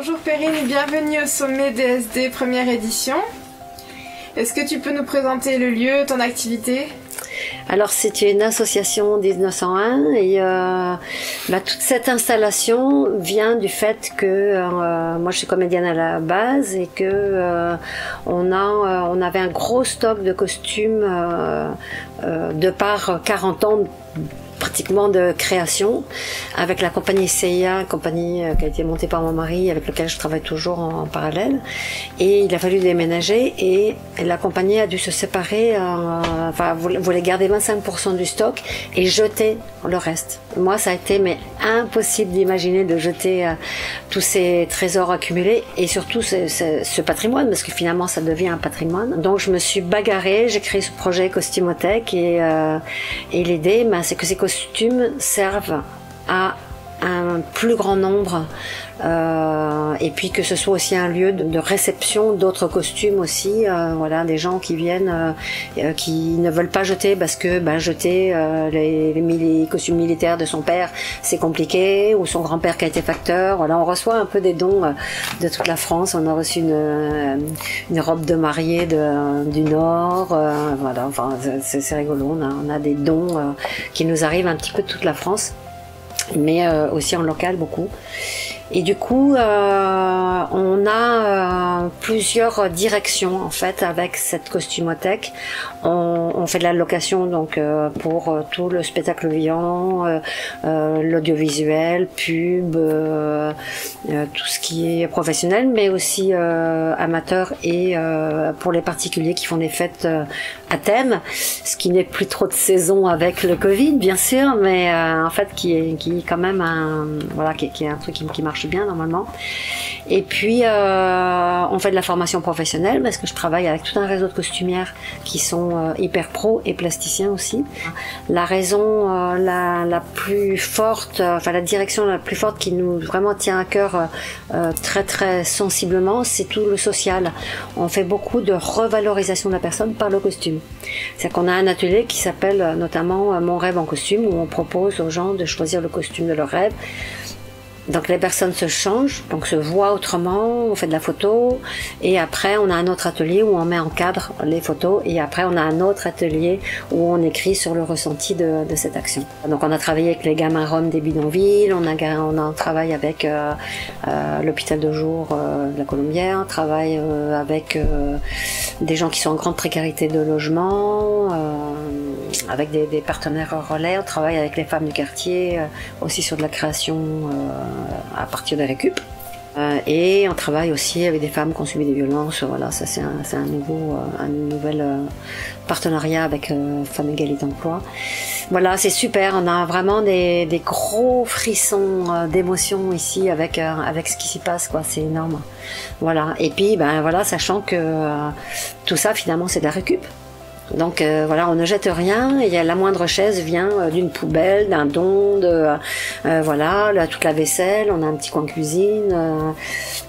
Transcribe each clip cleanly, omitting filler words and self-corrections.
Bonjour Perrine et bienvenue au sommet DSD première édition. Est-ce que tu peux nous présenter le lieu, ton activité? Alors c'est une association 1901 et toute cette installation vient du fait que moi je suis comédienne à la base et que on avait un gros stock de costumes de par 40 ans pratiquement de création avec la compagnie CIA, compagnie qui a été montée par mon mari avec lequel je travaille toujours en parallèle, et il a fallu déménager et la compagnie a dû se séparer, voulait garder 25% du stock et jeter le reste. Moi ça a été impossible d'imaginer de jeter tous ces trésors accumulés et surtout ce patrimoine, parce que finalement ça devient un patrimoine. Donc je me suis bagarrée, j'ai créé ce projet Costumothèque et l'idée c'est que ces costumes servent à un plus grand nombre et puis que ce soit aussi un lieu de réception d'autres costumes aussi, voilà, des gens qui viennent qui ne veulent pas jeter parce que jeter les costumes militaires de son père c'est compliqué, ou son grand-père qui a été facteur. Voilà, on reçoit un peu des dons de toute la France. On a reçu une robe de mariée du Nord, voilà, enfin c'est rigolo, on a des dons qui nous arrivent un petit peu de toute la France, mais aussi en local beaucoup. Et du coup, on a plusieurs directions en fait avec cette costumothèque. On fait de la location donc pour tout le spectacle vivant, l'audiovisuel, pub, tout ce qui est professionnel, mais aussi amateur, et pour les particuliers qui font des fêtes à thème, ce qui n'est plus trop de saison avec le Covid bien sûr, mais en fait qui est quand même qui est un truc qui marche bien normalement. Et puis on fait de la formation professionnelle parce que je travaille avec tout un réseau de costumières qui sont hyper pro et plasticiens aussi. La raison la plus forte, la direction la plus forte qui nous vraiment tient à cœur très très sensiblement, c'est tout le social. On fait beaucoup de revalorisation de la personne par le costume. C'est-à-dire qu'on a un atelier qui s'appelle notamment Mon rêve en costume, où on propose aux gens de choisir le costume de leur rêve. Donc les personnes se changent, donc se voient autrement, on fait de la photo, et après on a un autre atelier où on met en cadre les photos, et après on a un autre atelier où on écrit sur le ressenti de cette action. Donc on a travaillé avec les gamins roms des bidonvilles, on a travaillé avec l'hôpital de jour de la Colombière, on travaille avec des gens qui sont en grande précarité de logement, avec des partenaires relais, on travaille avec les femmes du quartier, aussi sur de la création à partir de récup. Et on travaille aussi avec des femmes qui ont subi des violences. Voilà, ça c'est un nouvel partenariat avec Femmes Égalité Emploi. Voilà, c'est super, on a vraiment des gros frissons d'émotion ici avec ce qui s'y passe, quoi, c'est énorme. Voilà, et puis voilà, sachant que tout ça finalement c'est de la récup. Donc voilà, on ne jette rien, et la moindre chaise vient d'une poubelle, d'un don, voilà, toute la vaisselle, on a un petit coin cuisine.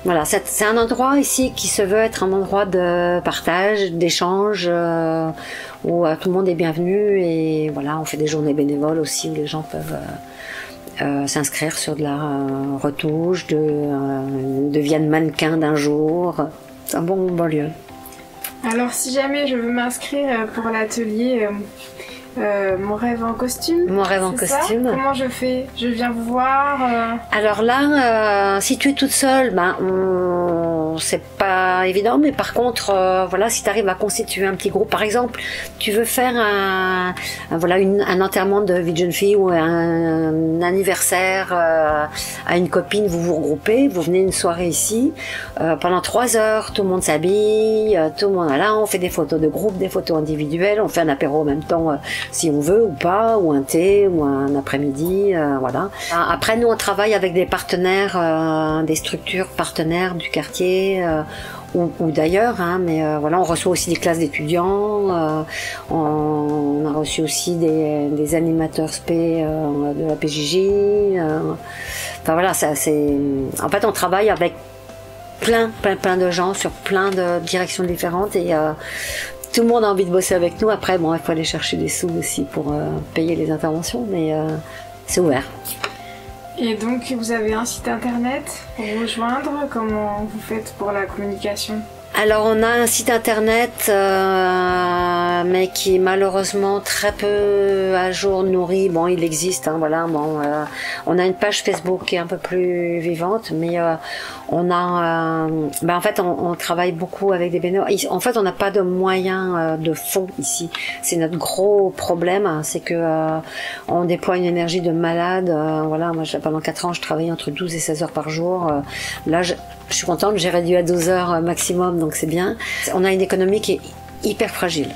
Voilà, c'est un endroit ici qui se veut être un endroit de partage, d'échange, où tout le monde est bienvenu, et voilà, on fait des journées bénévoles aussi où les gens peuvent s'inscrire sur de la retouche, deviennent mannequins d'un jour. C'est un bon lieu. Alors si jamais je veux m'inscrire pour l'atelier Mon rêve en costume. Mon rêve en costume. Comment je fais? Je viens vous voir Alors là, si tu es toute seule, c'est pas évident, mais par contre, voilà, si tu arrives à constituer un petit groupe, par exemple, tu veux faire un enterrement de vie de jeune fille ou un anniversaire à une copine, vous vous regroupez, vous venez une soirée ici, pendant 3 heures, tout le monde s'habille, tout le monde est là, on fait des photos de groupe, des photos individuelles, on fait un apéro en même temps si on veut ou pas, ou un thé, ou un après-midi, voilà. Après, nous, on travaille avec des partenaires, des structures partenaires du quartier, ou d'ailleurs, mais voilà, on reçoit aussi des classes d'étudiants, on a reçu aussi des animateurs spé de la PJJ, enfin voilà, en fait, on travaille avec plein de gens sur plein de directions différentes, et tout le monde a envie de bosser avec nous. Après, bon, il faut aller chercher des sous aussi pour payer les interventions, mais c'est ouvert. Et donc, vous avez un site internet pour vous joindre? Comment vous faites pour la communication? Alors on a un site internet mais qui est malheureusement très peu à jour, nourri. Bon, il existe, hein, voilà. Bon, on a une page Facebook qui est un peu plus vivante, mais on a, en fait, on travaille beaucoup avec des bénévoles. En fait, on n'a pas de moyens de fonds ici. C'est notre gros problème, hein, c'est que on déploie une énergie de malade. Voilà, moi, pendant 4 ans, je travaillais entre 12 et 16 heures par jour. Là, je suis contente, j'ai réduit à 12 heures maximum, donc c'est bien. On a une économie qui est hyper fragile.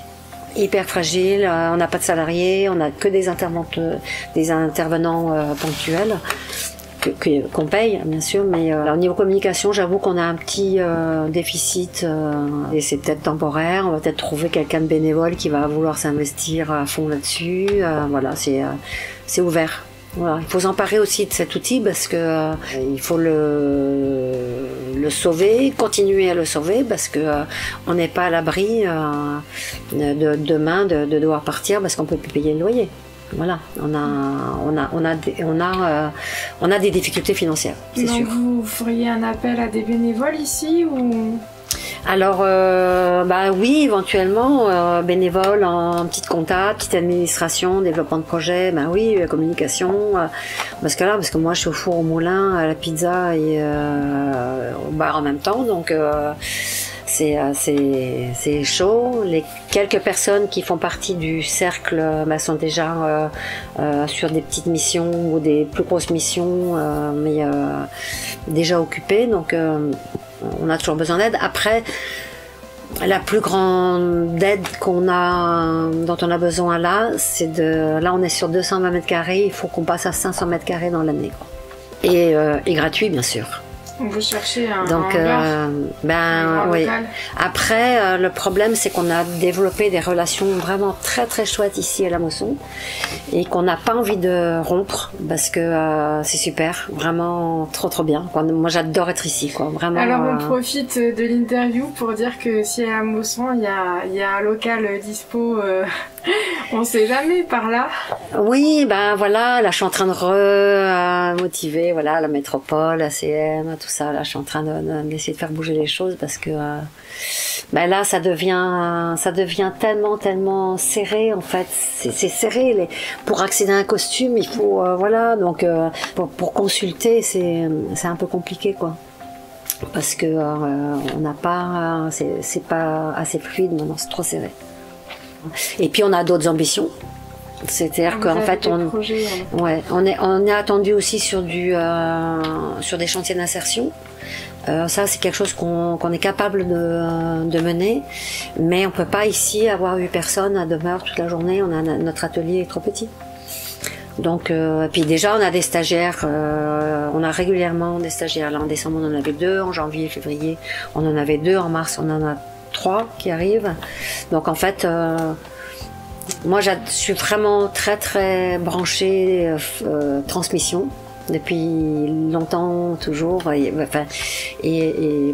Hyper fragile, on n'a pas de salariés, on n'a que des intervenants ponctuels qu'on paye bien sûr, mais au niveau communication, j'avoue qu'on a un petit déficit et c'est peut-être temporaire. On va peut-être trouver quelqu'un de bénévole qui va vouloir s'investir à fond là-dessus. Voilà, c'est ouvert. Voilà, il faut s'emparer aussi de cet outil parce que il faut le sauver, continuer à le sauver parce que on n'est pas à l'abri de demain de devoir partir parce qu'on peut plus payer le loyer. Voilà, on a des difficultés financières, c'est sûr. Donc vous feriez un appel à des bénévoles ici ou? Alors, oui, éventuellement, bénévole en petite compta, petite administration, développement de projet, oui, communication, parce que moi je suis au four au moulin, à la pizza et au bar en même temps, donc c'est chaud. Les quelques personnes qui font partie du cercle sont déjà sur des petites missions ou des plus grosses missions, mais déjà occupées, donc on a toujours besoin d'aide. Après, la plus grande aide dont on a besoin là, là on est sur 220 mètres carrés, il faut qu'on passe à 500 mètres carrés dans l'année. Et gratuit bien sûr. Vous cherchez un oui. Après, le problème, c'est qu'on a développé des relations vraiment très très chouettes ici à La Mosson et qu'on n'a pas envie de rompre parce que c'est super, vraiment trop trop bien. Moi, j'adore être ici, quoi. Vraiment. Alors, on profite de l'interview pour dire que si à La Mosson, il y a un local dispo. On sait jamais par là. Oui, voilà, là je suis en train de motiver, voilà, la métropole, la CM, tout ça. Là, je suis en train d'essayer de faire bouger les choses parce que là, ça devient tellement serré en fait. C'est serré. Pour accéder à un costume, il faut voilà, donc pour consulter, c'est un peu compliqué quoi. Parce que on n'a pas, c'est pas assez fluide maintenant, c'est trop serré. Et puis on a d'autres ambitions, c'est-à-dire qu'en fait on est attendu aussi sur des chantiers d'insertion. Ça c'est quelque chose qu'on est capable de mener, mais on peut pas ici avoir 8 personnes à demeure toute la journée. Notre atelier est trop petit. Donc puis déjà on a des stagiaires, on a régulièrement des stagiaires. Là en décembre on en avait 2, en janvier, février on en avait 2, en mars on en a 3 qui arrivent. Donc en fait, moi je suis vraiment très très branchée transmission depuis longtemps, toujours. Et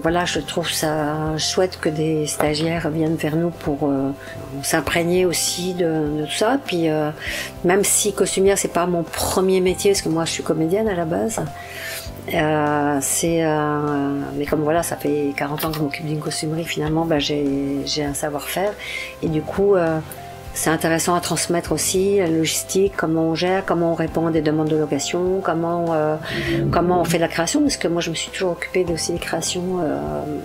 voilà, je trouve ça chouette que des stagiaires viennent vers nous pour s'imprégner aussi de tout ça. Puis même si costumière c'est pas mon premier métier, parce que moi je suis comédienne à la base. Mais comme voilà, ça fait 40 ans que je m'occupe d'une costumerie, finalement j'ai un savoir-faire et du coup c'est intéressant à transmettre aussi la logistique, comment on gère, comment on répond à des demandes de location, comment on fait de la création, parce que moi je me suis toujours occupée aussi des créations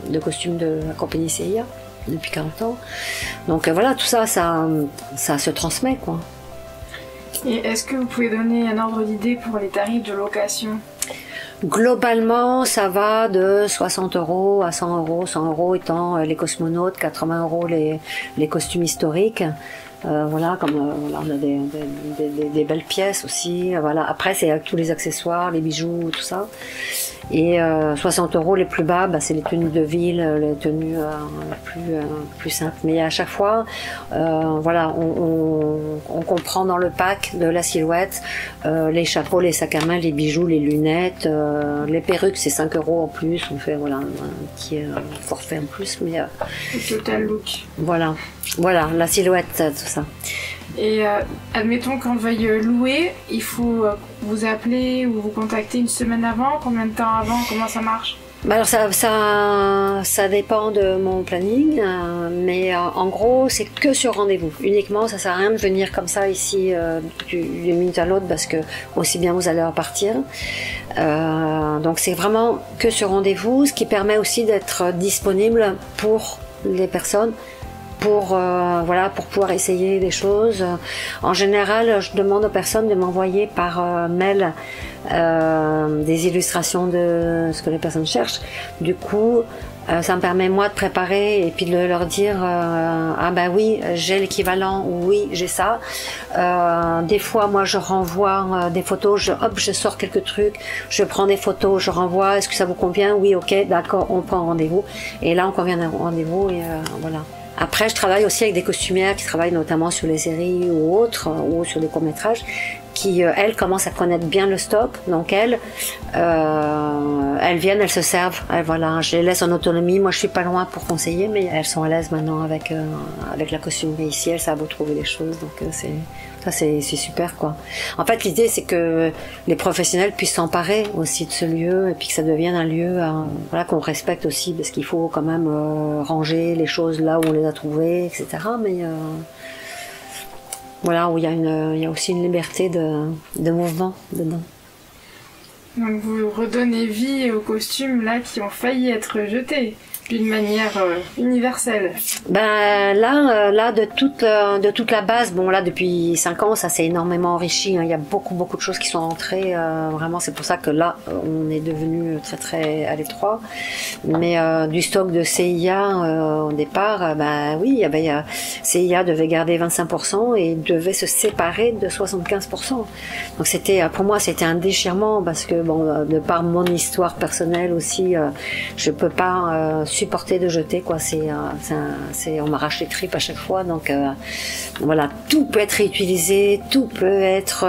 de costumes de la compagnie CIA depuis 40 ans. Donc voilà, tout ça se transmet quoi. Et est-ce que vous pouvez donner un ordre d'idée pour les tarifs de location? Globalement, ça va de 60 € à 100 €, 100 € étant les cosmonautes, 80 € les costumes historiques. Voilà, voilà, on a des belles pièces aussi. Voilà. Après, c'est avec tous les accessoires, les bijoux, tout ça. Et 60 € les plus bas, c'est les tenues de ville, les tenues plus simples. Mais à chaque fois, voilà, on comprend dans le pack de la silhouette les chapeaux, les sacs à main, les bijoux, les lunettes, les perruques, c'est 5 € en plus. On fait voilà un petit forfait en plus, mais le total look. Voilà, la silhouette, tout ça. Et admettons qu'on veuille louer, il faut vous appeler ou vous contacter une semaine avant, combien de temps avant, comment ça marche? Bah alors ça dépend de mon planning, mais en gros c'est que sur rendez-vous. Uniquement, ça sert à rien de venir comme ça ici d'une minute à l'autre parce que aussi bien vous allez repartir. Donc c'est vraiment que sur rendez-vous, ce qui permet aussi d'être disponible pour les personnes. Voilà, pour pouvoir essayer des choses. En général, je demande aux personnes de m'envoyer par mail des illustrations de ce que les personnes cherchent. Du coup, ça me permet moi de préparer et puis de leur dire ah ben oui, j'ai l'équivalent, ou oui, j'ai ça. Des fois, moi, je renvoie des photos, je sors quelques trucs, je prends des photos, je renvoie. Est-ce que ça vous convient? Oui, ok, d'accord, on prend rendez-vous. Et là, on convient d'un rendez-vous et voilà. Après, je travaille aussi avec des costumières qui travaillent notamment sur les séries ou autres, ou sur des courts-métrages, qui, elles, commencent à connaître bien le stock. Donc, elles viennent, elles se servent. Voilà, je les laisse en autonomie. Moi, je suis pas loin pour conseiller, mais elles sont à l'aise maintenant avec la costumerie ici. Elles savent où trouver les choses. Donc, c'est super, quoi. En fait, l'idée, c'est que les professionnels puissent s'emparer aussi de ce lieu et puis que ça devienne un lieu voilà, qu'on respecte aussi, parce qu'il faut quand même ranger les choses là où on les a trouvées, etc. Mais voilà, où il y a aussi une liberté de mouvement dedans. Donc vous redonnez vie aux costumes là qui ont failli être jetés d'une manière universelle. Ben là de toute la base, bon là depuis 5 ans ça s'est énormément enrichi, hein. Il y a beaucoup de choses qui sont entrées, vraiment c'est pour ça que là on est devenu très à l'étroit. Mais du stock de CIA au départ, ben oui, CIA devait garder 25% et devait se séparer de 75%. Donc c'était, pour moi c'était un déchirement parce que bon, de par mon histoire personnelle aussi, je peux pas supporter de jeter, quoi. On m'arrache les tripes à chaque fois, donc voilà, tout peut être réutilisé, tout peut être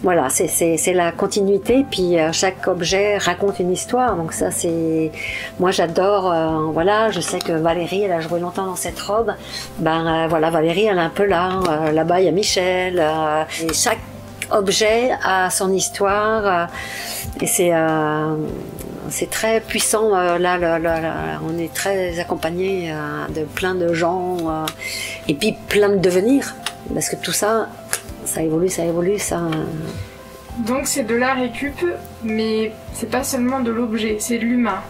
voilà, c'est la continuité, puis chaque objet raconte une histoire, donc ça c'est, moi j'adore, voilà, je sais que Valérie elle a joué longtemps dans cette robe, voilà, Valérie elle est un peu là, là-bas il y a Michel, et chaque objet a son histoire, et c'est très puissant, là, on est très accompagné de plein de gens, et puis plein de devenirs, parce que tout ça, ça évolue, ça... Donc c'est de la récup, mais c'est pas seulement de l'objet, c'est de l'humain.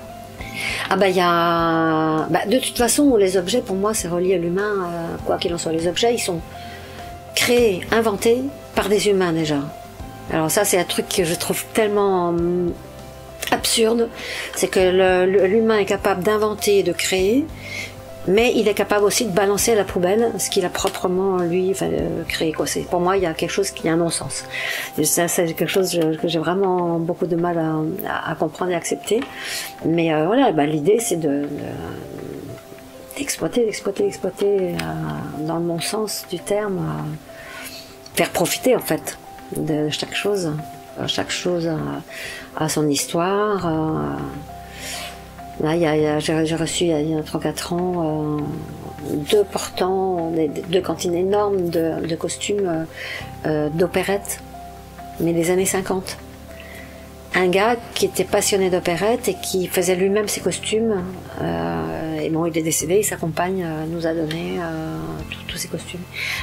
Ah bah il y a... de toute façon, les objets, pour moi, c'est relié à l'humain, quoi qu'il en soit. Les objets, ils sont créés, inventés par des humains déjà. Alors ça, c'est un truc que je trouve tellement absurde, c'est que l'humain est capable d'inventer et de créer, mais il est capable aussi de balancer à la poubelle ce qu'il a proprement lui créé, quoi. Pour moi il y a quelque chose qui a un non-sens. Ça c'est quelque chose que j'ai vraiment beaucoup de mal à comprendre et accepter, mais voilà, l'idée c'est d'exploiter dans le bon sens du terme, faire profiter en fait de chaque chose. Chaque chose a son histoire. Là, j'ai reçu il y a 3-4 ans 2 portants, 2 cantines énormes de costumes d'opérette, mais des années 50. Un gars qui était passionné d'opérette et qui faisait lui-même ses costumes. Et bon, il est décédé, et sa compagne nous a donné tous ses costumes.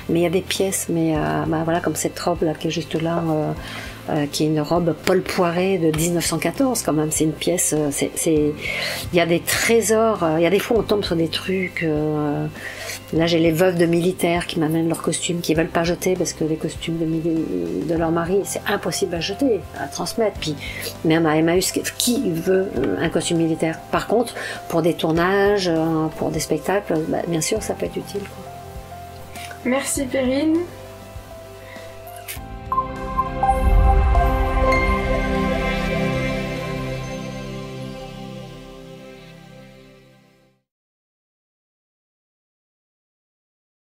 Mais il y a des pièces, mais voilà, comme cette robe là qui est juste là. Qui est une robe Paul Poiret de 1914 quand même, c'est une pièce, il y a des trésors, il y a des fois on tombe sur des trucs, là j'ai les veuves de militaires qui m'amènent leurs costumes, qui veulent pas jeter parce que les costumes de leur mari, c'est impossible à jeter, à transmettre, puis même à Emmaüs, qui veut un costume militaire? Par contre, pour des tournages, pour des spectacles, bien sûr ça peut être utile, quoi. Merci Perrine.